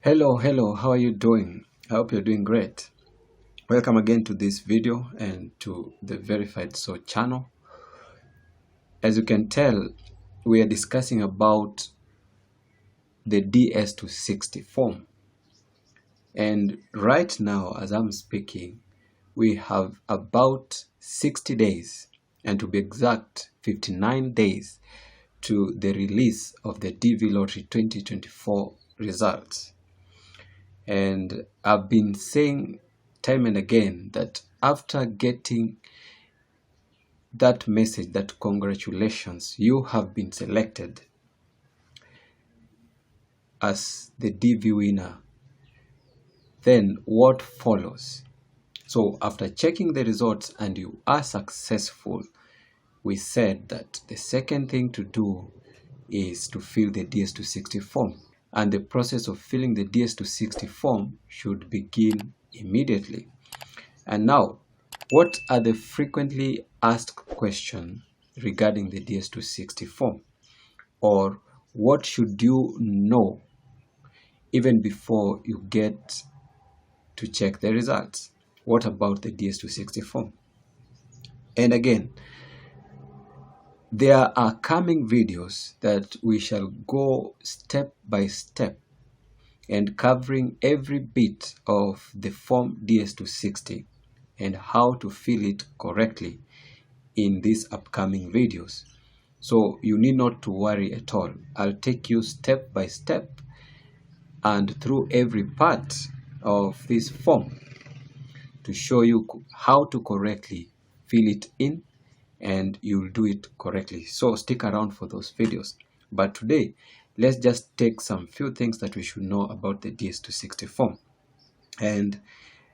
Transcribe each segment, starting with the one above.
Hello, how are you doing? I hope you're doing great. Welcome again to this video and to the Verified So channel. As you can tell, we are discussing about the DS260 form. And right now, as I'm speaking, we have about 60 days, and to be exact, 59 days to the release of the DV Lottery 2024 results. And I've been saying time and again that after getting that message that congratulations, you have been selected as the DV winner, then what follows? So after checking the results and you are successful, we said that the second thing to do is to fill the DS260 form. And the process of filling the DS260 form should begin immediately. And now, what are the frequently asked questions regarding the DS260 form? Or what should you know even before you get to check the results? What about the DS260 form? And again, there are coming videos that we shall go step by step and covering every bit of the form DS260 and how to fill it correctly in these upcoming videos. So you need not to worry at all. I'll take you step by step and through every part of this form to show you how to correctly fill it in, and you'll do it correctly. So stick around for those videos. But today, let's just take some few things that we should know about the DS260 form. And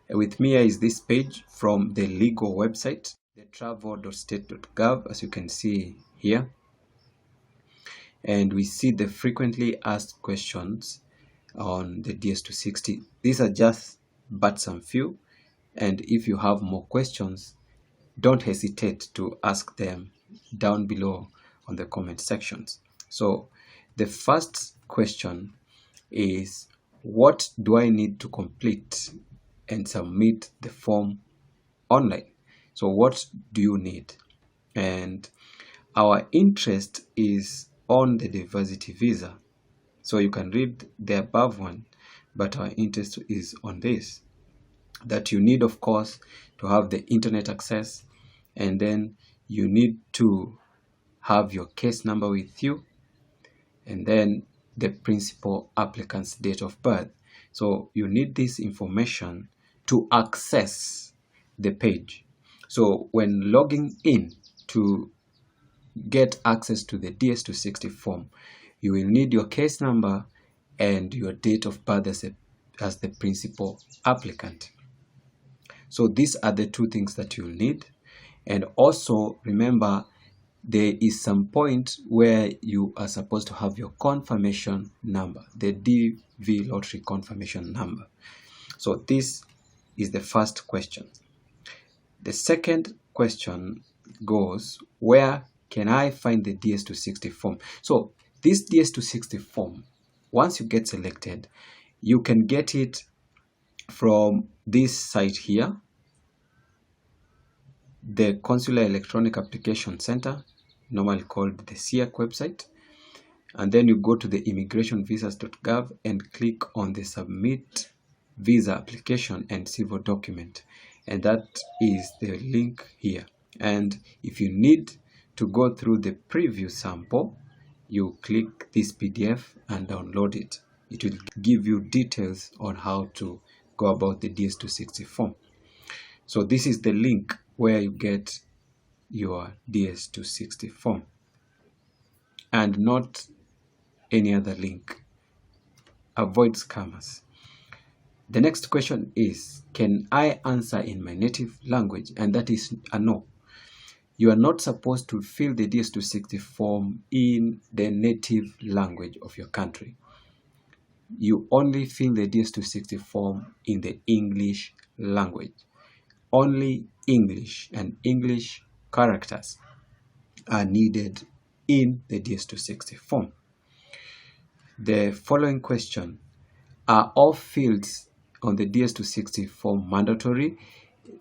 with me is this page from the legal website, the travel.state.gov, as you can see here. And we see the frequently asked questions on the DS260. These are just but some few. And if you have more questions, don't hesitate to ask them down below on the comment sections. So the first question is, what do I need to complete and submit the form online? So what do you need? And our interest is on the diversity visa. So you can read the above one, but our interest is on this. That you need, of course, to have the internet access, and then you need to have your case number with you, and then the principal applicant's date of birth. So you need this information to access the page. So when logging in to get access to the DS260 form, you will need your case number and your date of birth as the principal applicant. So these are the two things that you'll need. And also remember, there is some point where you are supposed to have your confirmation number, the DV lottery confirmation number. So this is the first question. The second question goes, where can I find the DS260 form? So this DS260 form, once you get selected, you can get it from this site here, the Consular Electronic Application Center, normally called the SIAC website. And then you go to the immigrationvisas.gov and click on the Submit Visa Application and Civil Document. And that is the link here. And if you need to go through the preview sample, you click this PDF and download it. It will give you details on how to go about the DS260 form. So this is the link where you get your DS260 form, and not any other link. Avoid scammers. The next question is, can I answer in my native language? And that is a no. You are not supposed to fill the DS260 form in the native language of your country. You only fill the DS260 form in the English language. Only English and English characters are needed in the DS260 form. The following question, Are all fields on the DS260 form mandatory?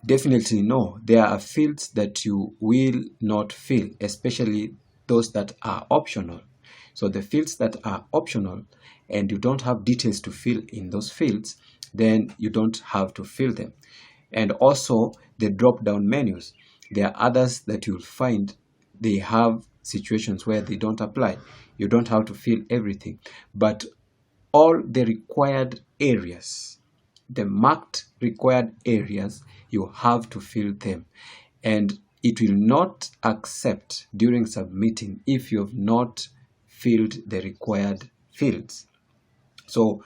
Definitely no. There are fields that you will not fill, especially those that are optional. So the fields that are optional and you don't have details to fill in those fields, then you don't have to fill them. And also the drop-down menus. There are others that you'll find they have situations where they don't apply. You don't have to fill everything, but all the required areas, the marked required areas, you have to fill them. And it will not accept during submitting if you have not filled the required fields. So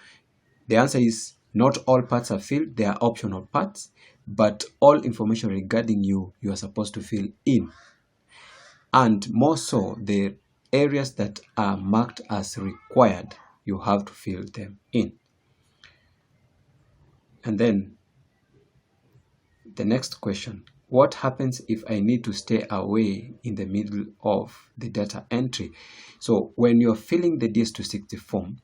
the answer is not all parts are filled, they are optional parts, but all information regarding you are supposed to fill in. And more so, the areas that are marked as required, you have to fill them in. And then the next question, what happens if I need to stay away in the middle of the data entry? So when you're filling the DS260 form,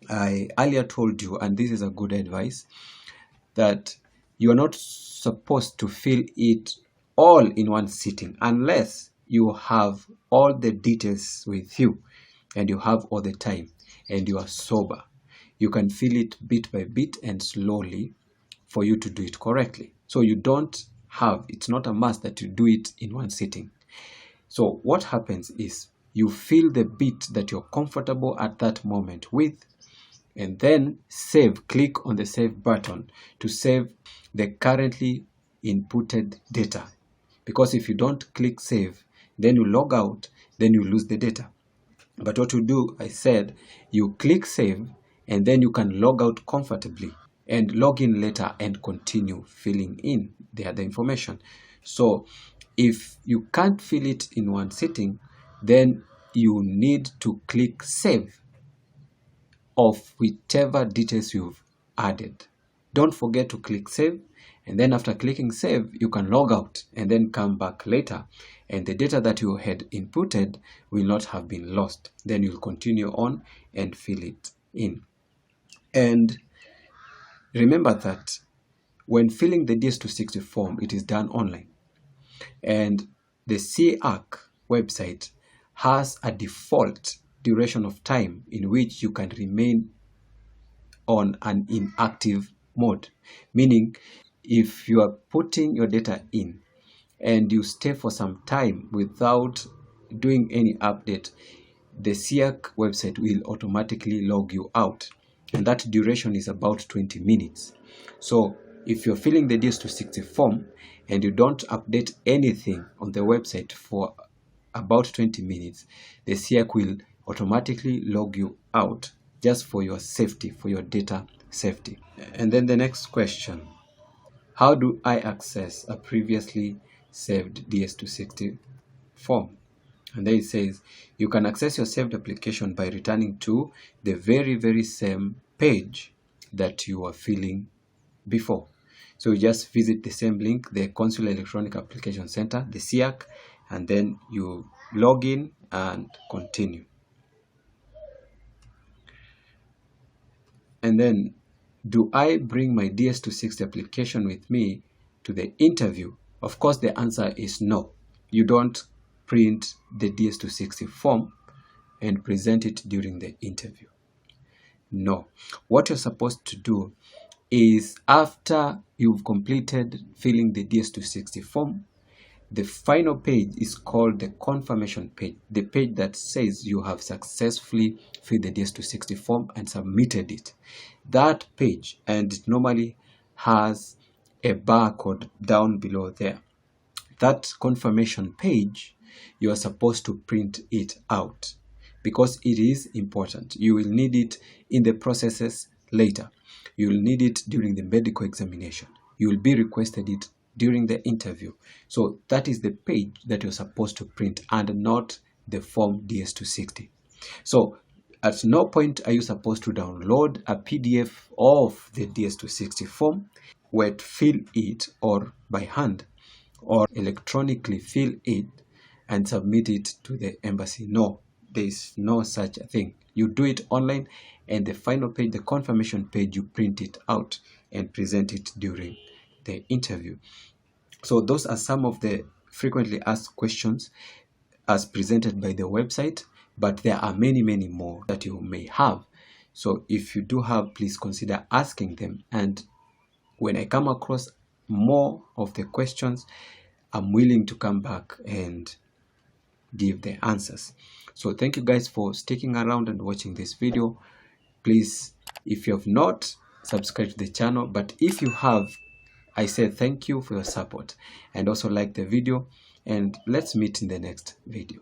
I earlier told you, and this is a good advice, that you are not supposed to fill it all in one sitting unless you have all the details with you and you have all the time and you are sober. You can fill it bit by bit and slowly for you to do it correctly. So you don't have, it's not a must that you do it in one sitting. So what happens is you fill the bit that you're comfortable at that moment with, and then save. Click on the save button to save the currently inputted data, because if you don't click save, then you log out, then you lose the data. But what you do, I said, you click save and then you can log out comfortably and log in later and continue filling in the other information. So if you can't fill it in one sitting, then you need to click save of whichever details you've added. Don't forget to click save, and then after clicking save, you can log out and then come back later, and the data that you had inputted will not have been lost. Then you'll continue on and fill it in. And remember that when filling the DS260 form, it is done online, and the CAC website has a default duration of time in which you can remain on an inactive mode, meaning if you are putting your data in and you stay for some time without doing any update, the CAC website will automatically log you out, and that duration is about 20 minutes. So if you're filling the DS260 form and you don't update anything on the website for about 20 minutes, the CAC will automatically log you out, just for your safety, for your data safety. And then the next question, how do I access a previously saved DS260 form? And then it says you can access your saved application by returning to the very same page that you were filling before. So you just visit the same link, the Consular Electronic Application Center, the CAC, and then you log in and continue. And then, do I bring my DS260 application with me to the interview? Of course, the answer is no. You don't print the DS260 form and present it during the interview. No. What you're supposed to do is, after you've completed filling the DS260 form, the final page is called the confirmation page, the page that says you have successfully filled the DS260 form and submitted it. That page, and it normally has a barcode down below there. That confirmation page, you are supposed to print it out because it is important. You will need it in the processes later. You will need it during the medical examination. You will be requested it during the interview. So that is the page that you're supposed to print and not the form DS260. So at no point are you supposed to download a PDF of the DS260 form, where to fill it, or by hand, or electronically fill it and submit it to the embassy. No, there is no such a thing. You do it online, and the final page, the confirmation page, you print it out and present it during the interview. So those are some of the frequently asked questions as presented by the website, but there are many more that you may have. So if you do have, please consider asking them, and when I come across more of the questions, I'm willing to come back and give the answers. So thank you guys for sticking around and watching this video. Please, if you have not, subscribe to the channel, but if you have, I say thank you for your support, and also like the video, and let's meet in the next video.